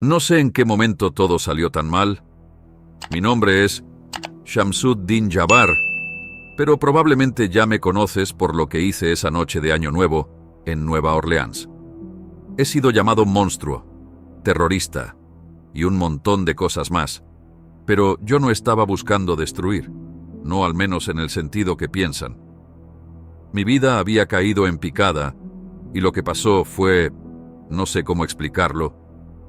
No sé en qué momento todo salió tan mal. Mi nombre es Shamsuddin Jabbar, pero probablemente ya me conoces por lo que hice esa noche de Año Nuevo en Nueva Orleans. He sido llamado monstruo, terrorista y un montón de cosas más, pero yo no estaba buscando destruir, no al menos en el sentido que piensan. Mi vida había caído en picada y lo que pasó fue, no sé cómo explicarlo,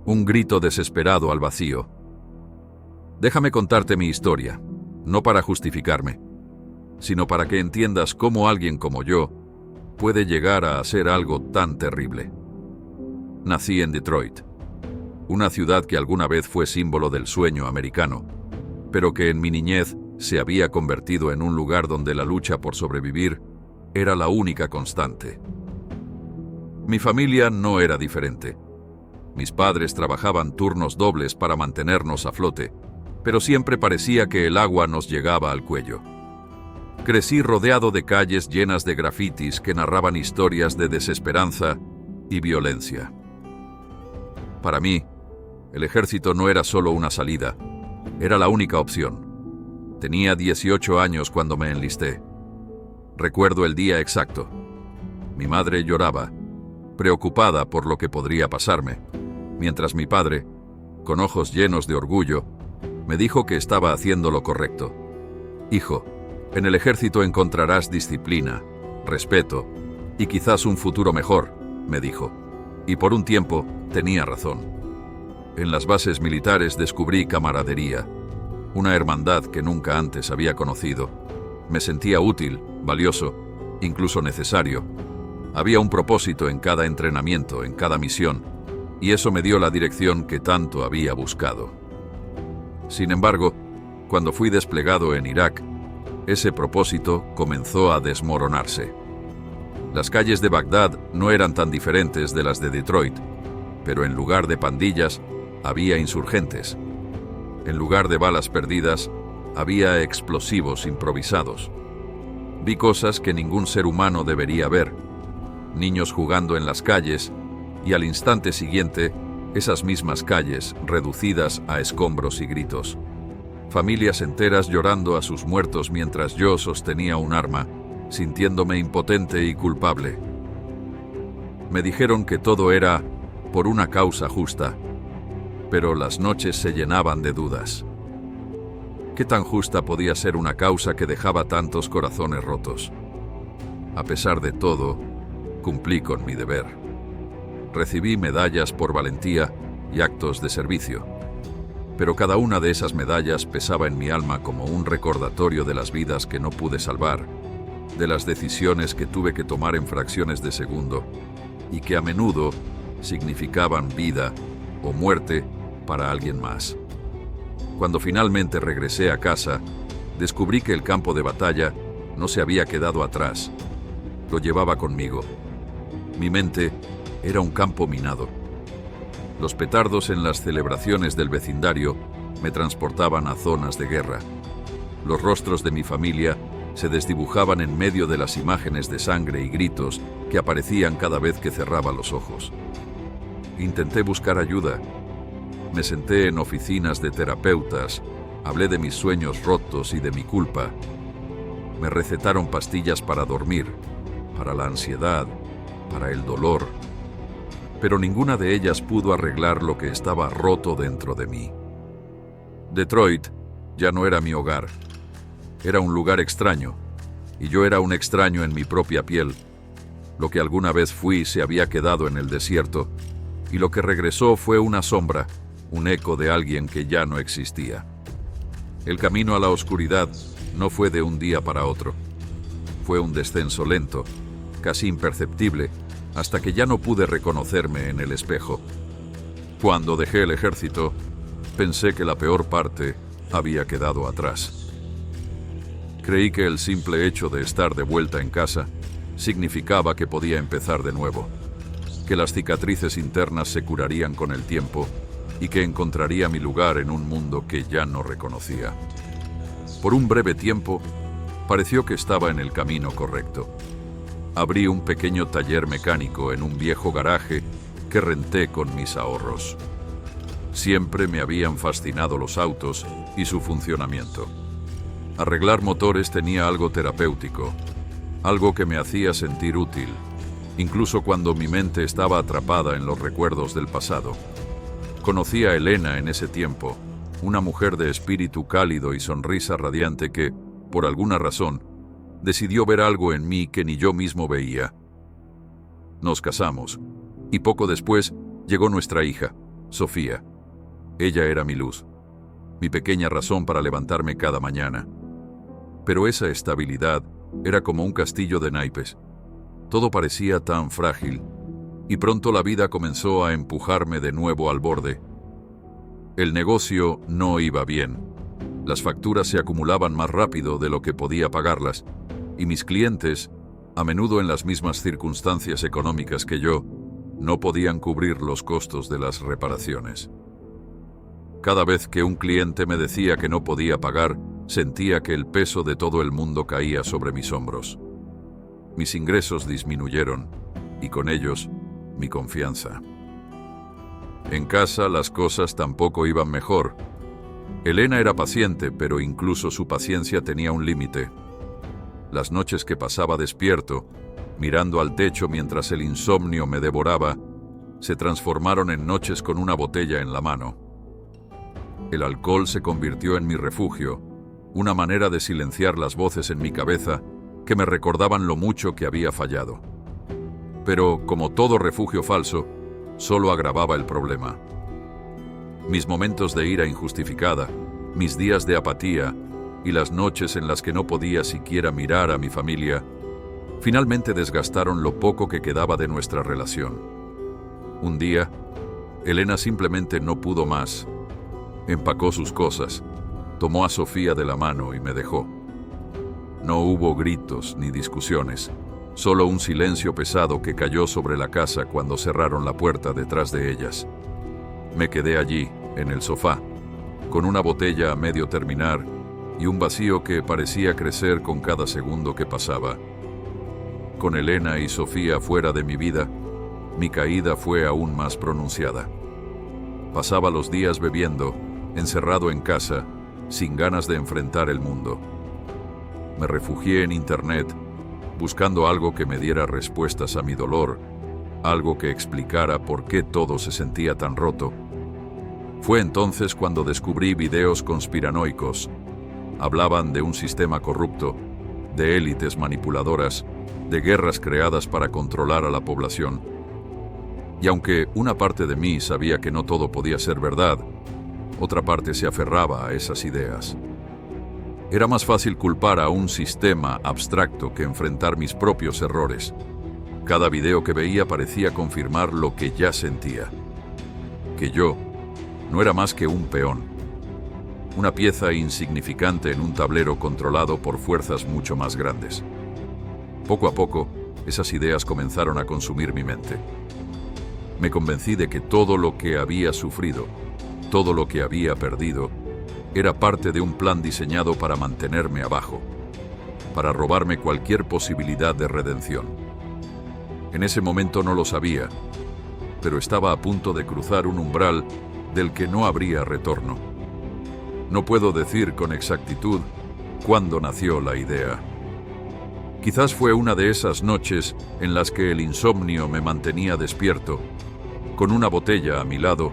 un grito desesperado al vacío. Déjame contarte mi historia, no para justificarme, sino para que entiendas cómo alguien como yo puede llegar a hacer algo tan terrible. Nací en Detroit, una ciudad que alguna vez fue símbolo del sueño americano, pero que en mi niñez se había convertido en un lugar donde la lucha por sobrevivir era la única constante. Mi familia no era diferente. Mis padres trabajaban turnos dobles para mantenernos a flote, pero siempre parecía que el agua nos llegaba al cuello. Crecí rodeado de calles llenas de grafitis que narraban historias de desesperanza y violencia. Para mí, el ejército no era solo una salida, era la única opción. Tenía 18 años cuando me enlisté. Recuerdo el día exacto. Mi madre lloraba, preocupada por lo que podría pasarme, mientras mi padre, con ojos llenos de orgullo, me dijo que estaba haciendo lo correcto. Hijo, en el ejército encontrarás disciplina, respeto y quizás un futuro mejor, me dijo. Y por un tiempo tenía razón. En las bases militares descubrí camaradería, una hermandad que nunca antes había conocido. Me sentía útil, valioso, incluso necesario. Había un propósito en cada entrenamiento, en cada misión, y eso me dio la dirección que tanto había buscado. Sin embargo, cuando fui desplegado en Irak, ese propósito comenzó a desmoronarse. Las calles de Bagdad no eran tan diferentes de las de Detroit, pero en lugar de pandillas, había insurgentes. En lugar de balas perdidas, había explosivos improvisados. Vi cosas que ningún ser humano debería ver. Niños jugando en las calles, y al instante siguiente, esas mismas calles reducidas a escombros y gritos. Familias enteras llorando a sus muertos mientras yo sostenía un arma, sintiéndome impotente y culpable. Me dijeron que todo era por una causa justa, pero las noches se llenaban de dudas. ¿Qué tan justa podía ser una causa que dejaba tantos corazones rotos? A pesar de todo, cumplí con mi deber. Recibí medallas por valentía y actos de servicio, pero cada una de esas medallas pesaba en mi alma como un recordatorio de las vidas que no pude salvar, de las decisiones que tuve que tomar en fracciones de segundo y que a menudo significaban vida o muerte para alguien más. Cuando finalmente regresé a casa, descubrí que el campo de batalla no se había quedado atrás. Lo llevaba conmigo. Mi mente era un campo minado. Los petardos en las celebraciones del vecindario me transportaban a zonas de guerra. Los rostros de mi familia se desdibujaban en medio de las imágenes de sangre y gritos que aparecían cada vez que cerraba los ojos. Intenté buscar ayuda. Me senté en oficinas de terapeutas, hablé de mis sueños rotos y de mi culpa. Me recetaron pastillas para dormir, para la ansiedad, para el dolor, pero ninguna de ellas pudo arreglar lo que estaba roto dentro de mí. Detroit ya no era mi hogar. Era un lugar extraño, y yo era un extraño en mi propia piel. Lo que alguna vez fui se había quedado en el desierto, y lo que regresó fue una sombra, un eco de alguien que ya no existía. El camino a la oscuridad no fue de un día para otro. Fue un descenso lento, casi imperceptible, hasta que ya no pude reconocerme en el espejo. Cuando dejé el ejército, pensé que la peor parte había quedado atrás. Creí que el simple hecho de estar de vuelta en casa significaba que podía empezar de nuevo, que las cicatrices internas se curarían con el tiempo y que encontraría mi lugar en un mundo que ya no reconocía. Por un breve tiempo, pareció que estaba en el camino correcto. Abrí un pequeño taller mecánico en un viejo garaje que renté con mis ahorros. Siempre me habían fascinado los autos y su funcionamiento. Arreglar motores tenía algo terapéutico, algo que me hacía sentir útil, incluso cuando mi mente estaba atrapada en los recuerdos del pasado. Conocí a Elena en ese tiempo, una mujer de espíritu cálido y sonrisa radiante que, por alguna razón, decidió ver algo en mí que ni yo mismo veía. Nos casamos, y poco después llegó nuestra hija, Sofía. Ella era mi luz, mi pequeña razón para levantarme cada mañana. Pero esa estabilidad era como un castillo de naipes. Todo parecía tan frágil, y pronto la vida comenzó a empujarme de nuevo al borde. El negocio no iba bien. Las facturas se acumulaban más rápido de lo que podía pagarlas, y mis clientes, a menudo en las mismas circunstancias económicas que yo, no podían cubrir los costos de las reparaciones. Cada vez que un cliente me decía que no podía pagar, sentía que el peso de todo el mundo caía sobre mis hombros. Mis ingresos disminuyeron, y con ellos, mi confianza. En casa las cosas tampoco iban mejor. Elena era paciente, pero incluso su paciencia tenía un límite. Las noches que pasaba despierto, mirando al techo mientras el insomnio me devoraba, se transformaron en noches con una botella en la mano. El alcohol se convirtió en mi refugio, una manera de silenciar las voces en mi cabeza que me recordaban lo mucho que había fallado. Pero, como todo refugio falso, solo agravaba el problema. Mis momentos de ira injustificada, mis días de apatía y las noches en las que no podía siquiera mirar a mi familia, finalmente desgastaron lo poco que quedaba de nuestra relación. Un día, Elena simplemente no pudo más. Empacó sus cosas, tomó a Sofía de la mano y me dejó. No hubo gritos ni discusiones, solo un silencio pesado que cayó sobre la casa cuando cerraron la puerta detrás de ellas. Me quedé allí, en el sofá, con una botella a medio terminar y un vacío que parecía crecer con cada segundo que pasaba. Con Elena y Sofía fuera de mi vida, mi caída fue aún más pronunciada. Pasaba los días bebiendo, encerrado en casa, sin ganas de enfrentar el mundo. Me refugié en Internet, buscando algo que me diera respuestas a mi dolor, algo que explicara por qué todo se sentía tan roto. Fue entonces cuando descubrí videos conspiranoicos. Hablaban de un sistema corrupto, de élites manipuladoras, de guerras creadas para controlar a la población. Y aunque una parte de mí sabía que no todo podía ser verdad, otra parte se aferraba a esas ideas. Era más fácil culpar a un sistema abstracto que enfrentar mis propios errores. Cada video que veía parecía confirmar lo que ya sentía. Que yo no era más que un peón. Una pieza insignificante en un tablero controlado por fuerzas mucho más grandes. Poco a poco, esas ideas comenzaron a consumir mi mente. Me convencí de que todo lo que había sufrido, todo lo que había perdido, era parte de un plan diseñado para mantenerme abajo, para robarme cualquier posibilidad de redención. En ese momento no lo sabía, pero estaba a punto de cruzar un umbral del que no habría retorno. No puedo decir con exactitud cuándo nació la idea. Quizás fue una de esas noches en las que el insomnio me mantenía despierto, con una botella a mi lado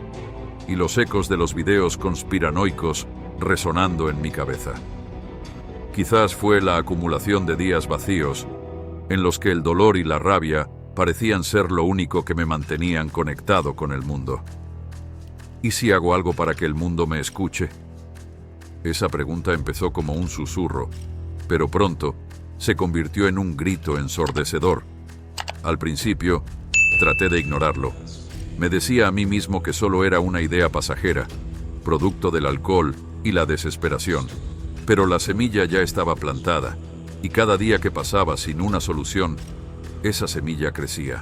y los ecos de los videos conspiranoicos resonando en mi cabeza. Quizás fue la acumulación de días vacíos, en los que el dolor y la rabia parecían ser lo único que me mantenían conectado con el mundo. ¿Y si hago algo para que el mundo me escuche? Esa pregunta empezó como un susurro, pero pronto se convirtió en un grito ensordecedor. Al principio, traté de ignorarlo. Me decía a mí mismo que solo era una idea pasajera, producto del alcohol y la desesperación. Pero la semilla ya estaba plantada, y cada día que pasaba sin una solución, esa semilla crecía.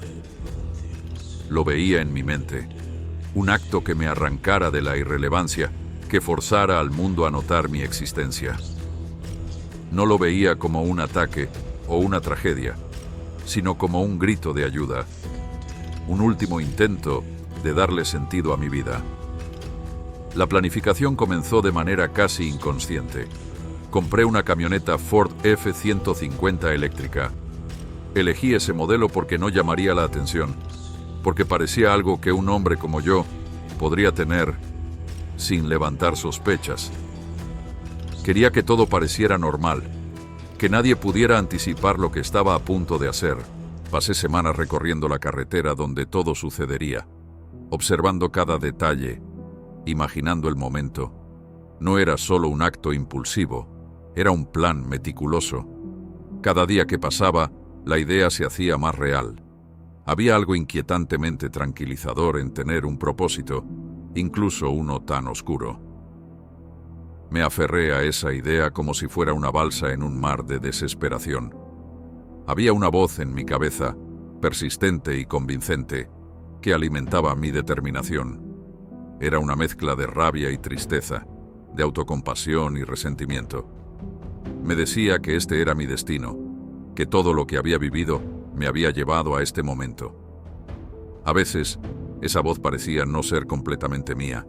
Lo veía en mi mente, un acto que me arrancara de la irrelevancia, que forzara al mundo a notar mi existencia. No lo veía como un ataque o una tragedia, sino como un grito de ayuda, un último intento de darle sentido a mi vida. La planificación comenzó de manera casi inconsciente. Compré una camioneta Ford F-150 eléctrica. Elegí ese modelo porque no llamaría la atención, porque parecía algo que un hombre como yo podría tener sin levantar sospechas. Quería que todo pareciera normal, que nadie pudiera anticipar lo que estaba a punto de hacer. Pasé semanas recorriendo la carretera donde todo sucedería, observando cada detalle, imaginando el momento. No era solo un acto impulsivo, era un plan meticuloso. Cada día que pasaba, la idea se hacía más real. Había algo inquietantemente tranquilizador en tener un propósito, incluso uno tan oscuro. Me aferré a esa idea como si fuera una balsa en un mar de desesperación. Había una voz en mi cabeza, persistente y convincente, que alimentaba mi determinación. Era una mezcla de rabia y tristeza, de autocompasión y resentimiento. Me decía que este era mi destino, que todo lo que había vivido me había llevado a este momento. A veces, esa voz parecía no ser completamente mía.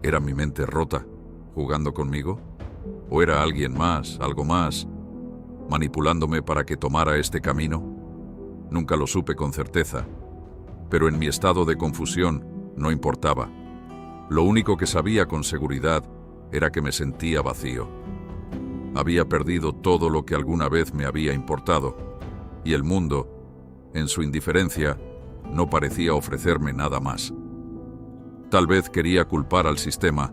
¿Era mi mente rota, jugando conmigo? ¿O era alguien más, algo más, manipulándome para que tomara este camino? Nunca lo supe con certeza, pero en mi estado de confusión no importaba. Lo único que sabía con seguridad era que me sentía vacío. Había perdido todo lo que alguna vez me había importado, y el mundo, en su indiferencia, no parecía ofrecerme nada más. Tal vez quería culpar al sistema,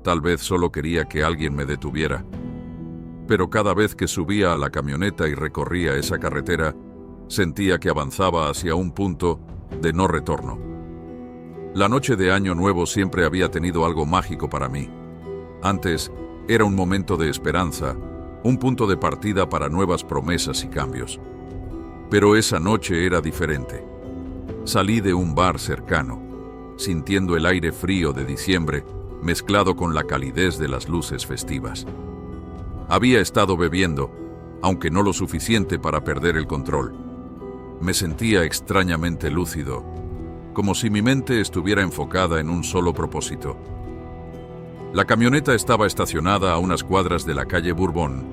tal vez solo quería que alguien me detuviera. Pero cada vez que subía a la camioneta y recorría esa carretera, sentía que avanzaba hacia un punto de no retorno. La noche de Año Nuevo siempre había tenido algo mágico para mí. Antes, era un momento de esperanza, un punto de partida para nuevas promesas y cambios. Pero esa noche era diferente. Salí de un bar cercano, sintiendo el aire frío de diciembre mezclado con la calidez de las luces festivas. Había estado bebiendo, aunque no lo suficiente para perder el control. Me sentía extrañamente lúcido, como si mi mente estuviera enfocada en un solo propósito. La camioneta estaba estacionada a unas cuadras de la calle Bourbon,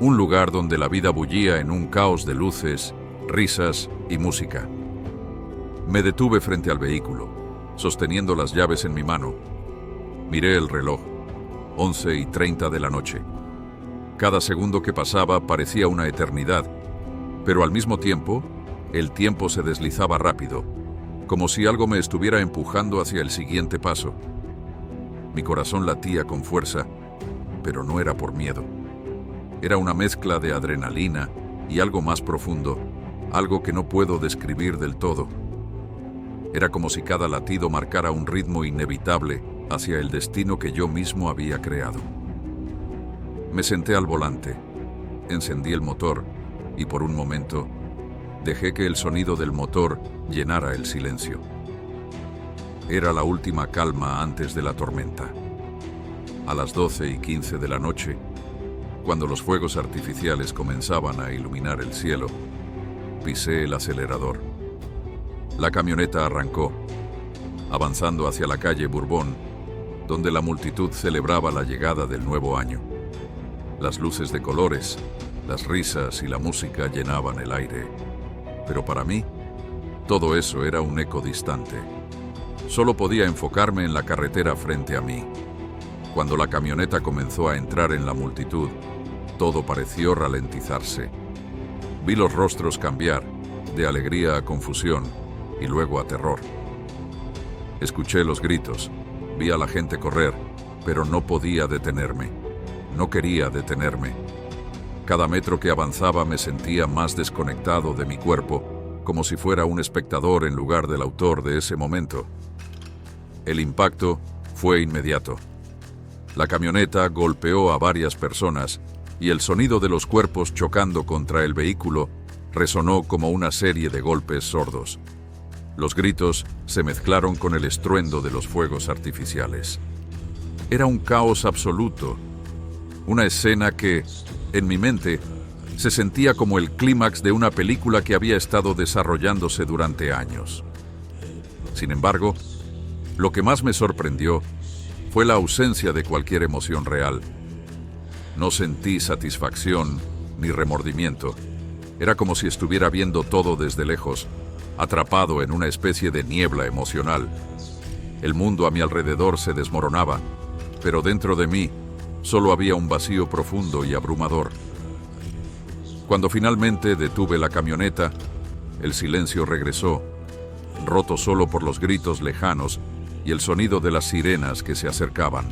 un lugar donde la vida bullía en un caos de luces, risas y música. Me detuve frente al vehículo, sosteniendo las llaves en mi mano. Miré el reloj, 11:30 de la noche. Cada segundo que pasaba parecía una eternidad, pero al mismo tiempo, el tiempo se deslizaba rápido, como si algo me estuviera empujando hacia el siguiente paso. Mi corazón latía con fuerza, pero no era por miedo. Era una mezcla de adrenalina y algo más profundo, algo que no puedo describir del todo. Era como si cada latido marcara un ritmo inevitable hacia el destino que yo mismo había creado. Me senté al volante, encendí el motor y por un momento dejé que el sonido del motor llenara el silencio. Era la última calma antes de la tormenta. A las 12:15 de la noche, cuando los fuegos artificiales comenzaban a iluminar el cielo, pisé el acelerador. La camioneta arrancó, avanzando hacia la calle Bourbon, donde la multitud celebraba la llegada del nuevo año. Las luces de colores, las risas y la música llenaban el aire. Pero para mí, todo eso era un eco distante. Solo podía enfocarme en la carretera frente a mí. Cuando la camioneta comenzó a entrar en la multitud, todo pareció ralentizarse. Vi los rostros cambiar, de alegría a confusión y luego a terror. Escuché los gritos, vi a la gente correr, pero no podía detenerme. No quería detenerme. Cada metro que avanzaba me sentía más desconectado de mi cuerpo, como si fuera un espectador en lugar del autor de ese momento. El impacto fue inmediato. La camioneta golpeó a varias personas y el sonido de los cuerpos chocando contra el vehículo resonó como una serie de golpes sordos. Los gritos se mezclaron con el estruendo de los fuegos artificiales. Era un caos absoluto, una escena que, en mi mente, se sentía como el clímax de una película que había estado desarrollándose durante años. Sin embargo, lo que más me sorprendió Fue la ausencia de cualquier emoción real. No sentí satisfacción ni remordimiento. Era como si estuviera viendo todo desde lejos, atrapado en una especie de niebla emocional. El mundo a mi alrededor se desmoronaba, pero dentro de mí solo había un vacío profundo y abrumador. Cuando finalmente detuve la camioneta, el silencio regresó, roto solo por los gritos lejanos y el sonido de las sirenas que se acercaban.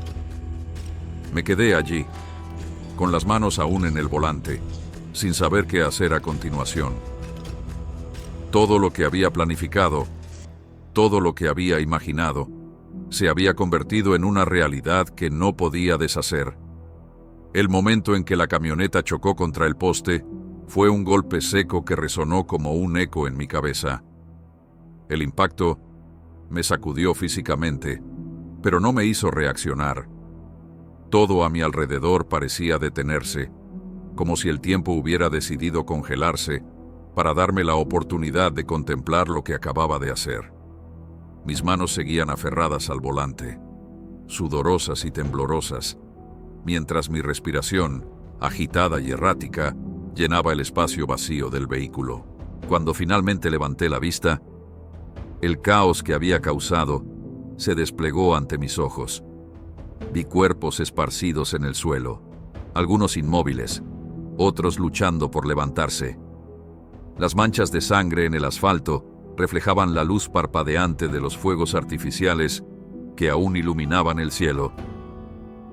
Me quedé allí, con las manos aún en el volante, sin saber qué hacer a continuación. Todo lo que había planificado, todo lo que había imaginado, se había convertido en una realidad que no podía deshacer. El momento en que la camioneta chocó contra el poste fue un golpe seco que resonó como un eco en mi cabeza. El impacto me sacudió físicamente, pero no me hizo reaccionar. Todo a mi alrededor parecía detenerse, como si el tiempo hubiera decidido congelarse para darme la oportunidad de contemplar lo que acababa de hacer. Mis manos seguían aferradas al volante, sudorosas y temblorosas, mientras mi respiración, agitada y errática, llenaba el espacio vacío del vehículo. Cuando finalmente levanté la vista, el caos que había causado se desplegó ante mis ojos. Vi cuerpos esparcidos en el suelo, algunos inmóviles, otros luchando por levantarse. Las manchas de sangre en el asfalto reflejaban la luz parpadeante de los fuegos artificiales que aún iluminaban el cielo,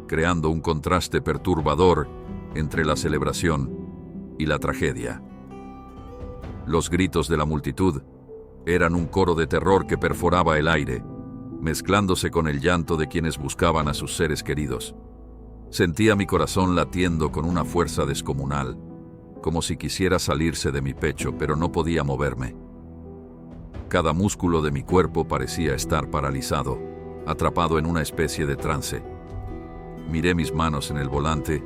creando un contraste perturbador entre la celebración y la tragedia. Los gritos de la multitud eran un coro de terror que perforaba el aire, mezclándose con el llanto de quienes buscaban a sus seres queridos. Sentía mi corazón latiendo con una fuerza descomunal, como si quisiera salirse de mi pecho, pero no podía moverme. Cada músculo de mi cuerpo parecía estar paralizado, atrapado en una especie de trance. Miré mis manos en el volante,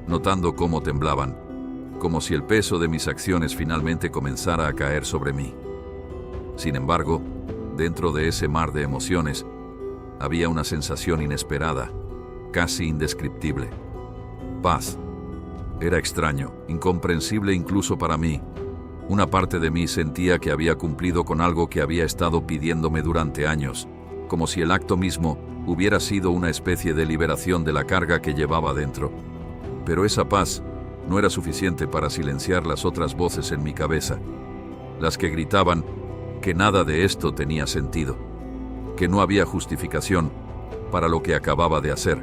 notando cómo temblaban, como si el peso de mis acciones finalmente comenzara a caer sobre mí. Sin embargo, dentro de ese mar de emociones, había una sensación inesperada, casi indescriptible. Paz. Era extraño, incomprensible incluso para mí. Una parte de mí sentía que había cumplido con algo que había estado pidiéndome durante años, como si el acto mismo hubiera sido una especie de liberación de la carga que llevaba dentro. Pero esa paz no era suficiente para silenciar las otras voces en mi cabeza, las que gritaban que nada de esto tenía sentido, que no había justificación para lo que acababa de hacer.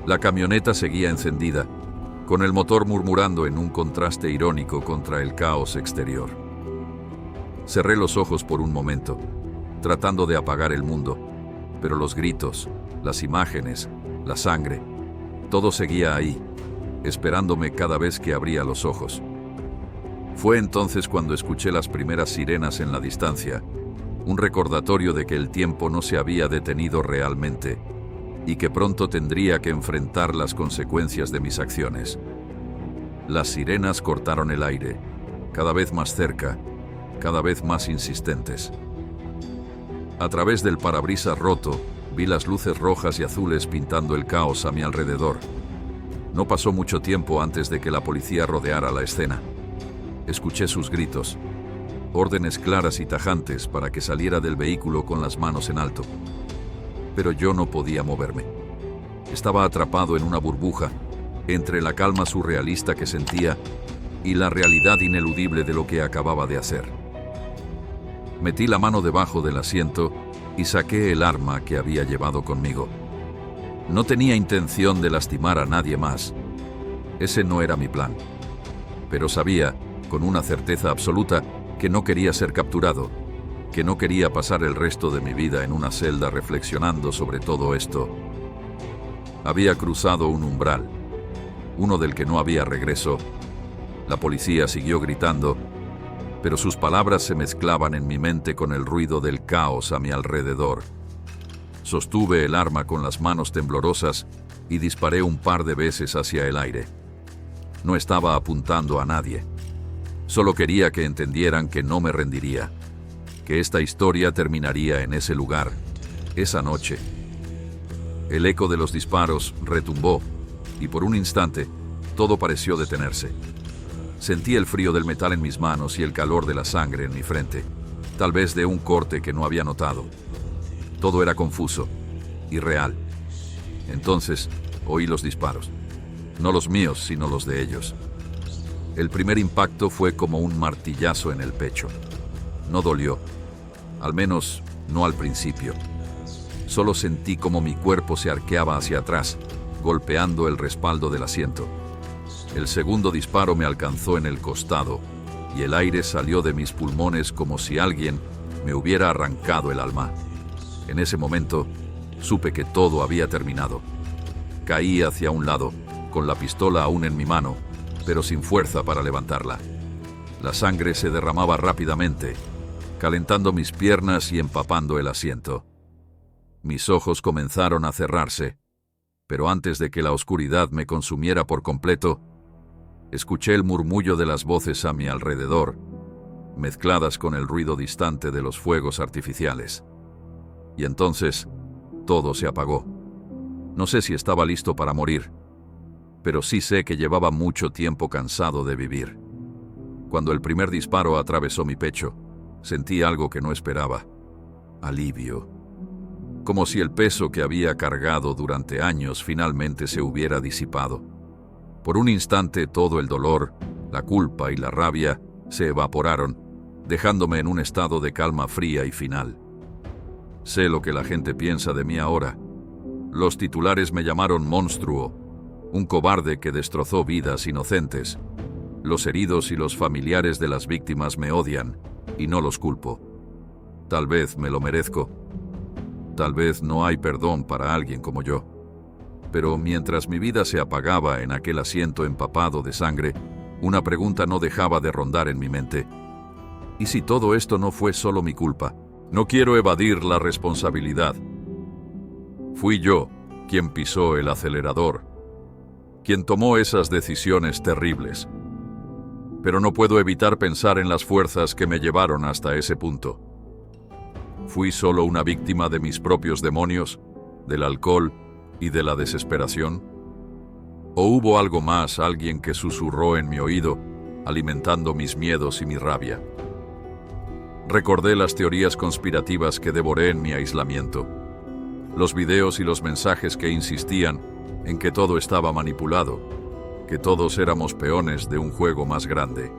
La camioneta seguía encendida, con el motor murmurando en un contraste irónico contra el caos exterior. Cerré los ojos por un momento, tratando de apagar el mundo, pero los gritos, las imágenes, la sangre, todo seguía ahí, esperándome cada vez que abría los ojos. Fue entonces cuando escuché las primeras sirenas en la distancia, un recordatorio de que el tiempo no se había detenido realmente y que pronto tendría que enfrentar las consecuencias de mis acciones. Las sirenas cortaron el aire, cada vez más cerca, cada vez más insistentes. A través del parabrisas roto, vi las luces rojas y azules pintando el caos a mi alrededor. No pasó mucho tiempo antes de que la policía rodeara la escena. Escuché sus gritos, órdenes claras y tajantes para que saliera del vehículo con las manos en alto. Pero yo no podía moverme. Estaba atrapado en una burbuja, entre la calma surrealista que sentía y la realidad ineludible de lo que acababa de hacer. Metí la mano debajo del asiento y saqué el arma que había llevado conmigo. No tenía intención de lastimar a nadie más. Ese no era mi plan. Pero sabía, con una certeza absoluta, que no quería ser capturado, que no quería pasar el resto de mi vida en una celda reflexionando sobre todo esto. Había cruzado un umbral, uno del que no había regreso. La policía siguió gritando, pero sus palabras se mezclaban en mi mente con el ruido del caos a mi alrededor. Sostuve el arma con las manos temblorosas y disparé un par de veces hacia el aire. No estaba apuntando a nadie. Solo quería que entendieran que no me rendiría, que esta historia terminaría en ese lugar, esa noche. El eco de los disparos retumbó, y por un instante, todo pareció detenerse. Sentí el frío del metal en mis manos y el calor de la sangre en mi frente, tal vez de un corte que no había notado. Todo era confuso, irreal. Entonces, oí los disparos. No los míos, sino los de ellos. El primer impacto fue como un martillazo en el pecho. No dolió, al menos no al principio. Solo sentí como mi cuerpo se arqueaba hacia atrás, golpeando el respaldo del asiento. El segundo disparo me alcanzó en el costado, y el aire salió de mis pulmones como si alguien me hubiera arrancado el alma. En ese momento, supe que todo había terminado. Caí hacia un lado, con la pistola aún en mi mano, pero sin fuerza para levantarla. La sangre se derramaba rápidamente, calentando mis piernas y empapando el asiento. Mis ojos comenzaron a cerrarse, pero antes de que la oscuridad me consumiera por completo, escuché el murmullo de las voces a mi alrededor, mezcladas con el ruido distante de los fuegos artificiales. Y entonces, todo se apagó. No sé si estaba listo para morir, pero sí sé que llevaba mucho tiempo cansado de vivir. Cuando el primer disparo atravesó mi pecho, sentí algo que no esperaba: alivio. Como si el peso que había cargado durante años finalmente se hubiera disipado. Por un instante todo el dolor, la culpa y la rabia se evaporaron, dejándome en un estado de calma fría y final. Sé lo que la gente piensa de mí ahora. Los titulares me llamaron monstruo, un cobarde que destrozó vidas inocentes. Los heridos y los familiares de las víctimas me odian, y no los culpo. Tal vez me lo merezco. Tal vez no hay perdón para alguien como yo. Pero mientras mi vida se apagaba en aquel asiento empapado de sangre, una pregunta no dejaba de rondar en mi mente. ¿Y si todo esto no fue solo mi culpa? No quiero evadir la responsabilidad. Fui yo quien pisó el acelerador, quien tomó esas decisiones terribles. Pero no puedo evitar pensar en las fuerzas que me llevaron hasta ese punto. ¿Fui solo una víctima de mis propios demonios, del alcohol y de la desesperación? ¿O hubo algo más, alguien que susurró en mi oído, alimentando mis miedos y mi rabia? Recordé las teorías conspirativas que devoré en mi aislamiento, los videos y los mensajes que insistían en que todo estaba manipulado, que todos éramos peones de un juego más grande.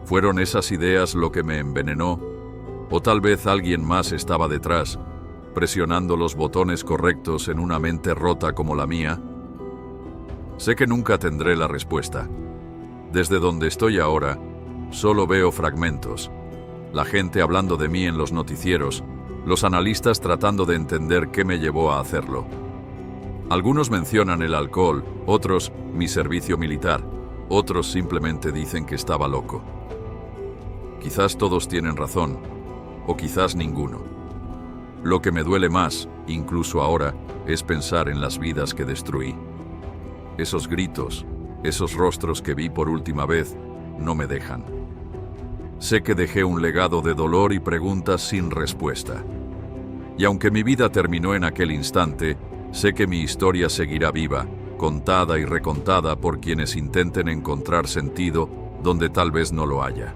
¿Fueron esas ideas lo que me envenenó? ¿O tal vez alguien más estaba detrás, presionando los botones correctos en una mente rota como la mía? Sé que nunca tendré la respuesta. Desde donde estoy ahora, solo veo fragmentos. La gente hablando de mí en los noticieros, los analistas tratando de entender qué me llevó a hacerlo. Algunos mencionan el alcohol, otros mi servicio militar, otros simplemente dicen que estaba loco. Quizás todos tienen razón, o quizás ninguno. Lo que me duele más, incluso ahora, es pensar en las vidas que destruí. Esos gritos, esos rostros que vi por última vez, no me dejan. Sé que dejé un legado de dolor y preguntas sin respuesta. Y aunque mi vida terminó en aquel instante, sé que mi historia seguirá viva, contada y recontada por quienes intenten encontrar sentido donde tal vez no lo haya.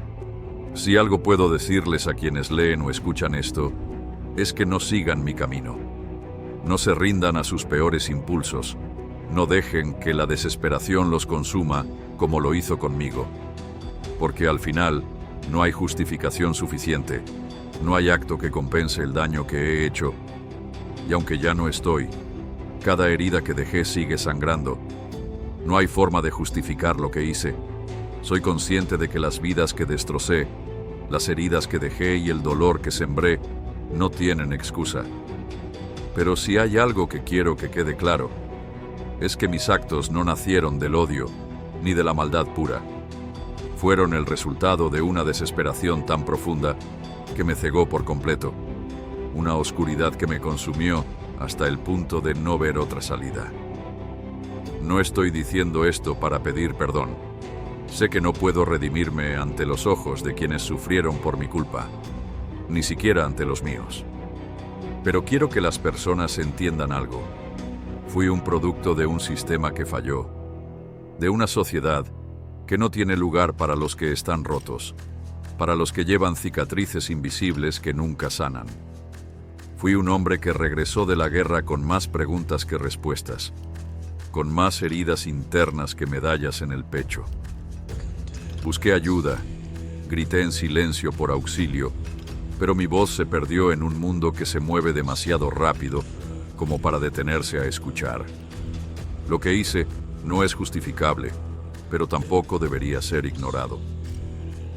Si algo puedo decirles a quienes leen o escuchan esto, es que no sigan mi camino. No se rindan a sus peores impulsos. No dejen que la desesperación los consuma como lo hizo conmigo. Porque al final, no hay justificación suficiente. No hay acto que compense el daño que he hecho. Y aunque ya no estoy, cada herida que dejé sigue sangrando. No hay forma de justificar lo que hice. Soy consciente de que las vidas que destrocé, las heridas que dejé y el dolor que sembré, no tienen excusa. Pero si hay algo que quiero que quede claro, es que mis actos no nacieron del odio ni de la maldad pura. Fueron el resultado de una desesperación tan profunda que me cegó por completo, una oscuridad que me consumió hasta el punto de no ver otra salida. No estoy diciendo esto para pedir perdón. Sé que no puedo redimirme ante los ojos de quienes sufrieron por mi culpa, ni siquiera ante los míos. Pero quiero que las personas entiendan algo. Fui un producto de un sistema que falló, de una sociedad que no tiene lugar para los que están rotos, para los que llevan cicatrices invisibles que nunca sanan. Fui un hombre que regresó de la guerra con más preguntas que respuestas, con más heridas internas que medallas en el pecho. Busqué ayuda, grité en silencio por auxilio, pero mi voz se perdió en un mundo que se mueve demasiado rápido como para detenerse a escuchar. Lo que hice no es justificable, pero tampoco debería ser ignorado.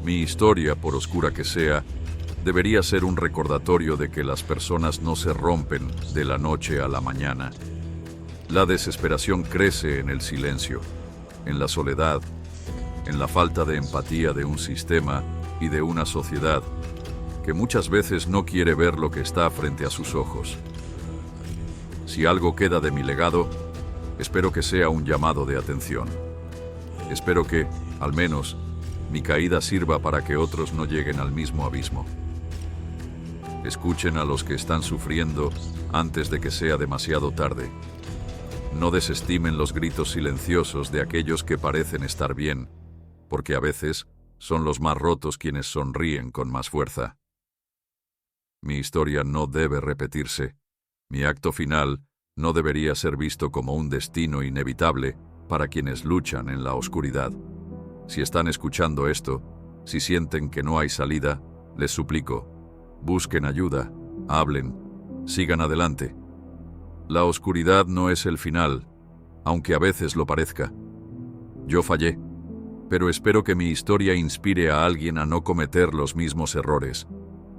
Mi historia, por oscura que sea, debería ser un recordatorio de que las personas no se rompen de la noche a la mañana. La desesperación crece en el silencio, en la soledad, en la falta de empatía de un sistema y de una sociedad que muchas veces no quiere ver lo que está frente a sus ojos. Si algo queda de mi legado, espero que sea un llamado de atención. Espero que, al menos, mi caída sirva para que otros no lleguen al mismo abismo. Escuchen a los que están sufriendo antes de que sea demasiado tarde. No desestimen los gritos silenciosos de aquellos que parecen estar bien, porque a veces son los más rotos quienes sonríen con más fuerza. Mi historia no debe repetirse. Mi acto final no debería ser visto como un destino inevitable para quienes luchan en la oscuridad. Si están escuchando esto, si sienten que no hay salida, les suplico, busquen ayuda, hablen, sigan adelante. La oscuridad no es el final, aunque a veces lo parezca. Yo fallé, pero espero que mi historia inspire a alguien a no cometer los mismos errores,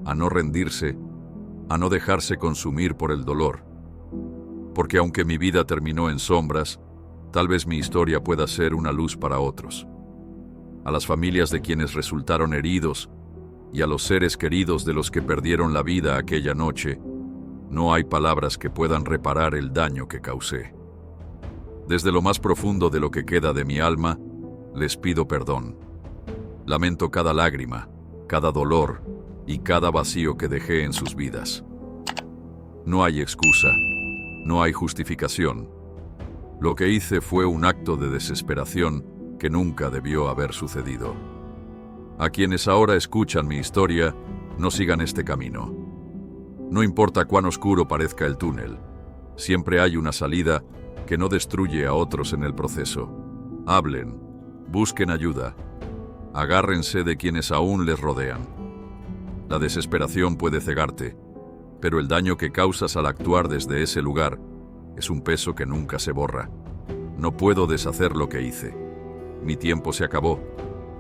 a no rendirse, a no dejarse consumir por el dolor. Porque aunque mi vida terminó en sombras, tal vez mi historia pueda ser una luz para otros. A las familias de quienes resultaron heridos y a los seres queridos de los que perdieron la vida aquella noche, no hay palabras que puedan reparar el daño que causé. Desde lo más profundo de lo que queda de mi alma, les pido perdón. Lamento cada lágrima, cada dolor y cada vacío que dejé en sus vidas. No hay excusa, no hay justificación. Lo que hice fue un acto de desesperación que nunca debió haber sucedido. A quienes ahora escuchan mi historia, no sigan este camino. No importa cuán oscuro parezca el túnel, siempre hay una salida que no destruye a otros en el proceso. Hablen, busquen ayuda, agárrense de quienes aún les rodean. La desesperación puede cegarte, pero el daño que causas al actuar desde ese lugar es un peso que nunca se borra. No puedo deshacer lo que hice. Mi tiempo se acabó,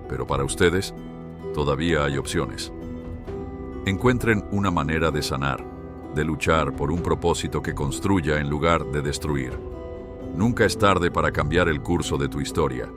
pero para ustedes todavía hay opciones. Encuentren una manera de sanar, de luchar por un propósito que construya en lugar de destruir. Nunca es tarde para cambiar el curso de tu historia.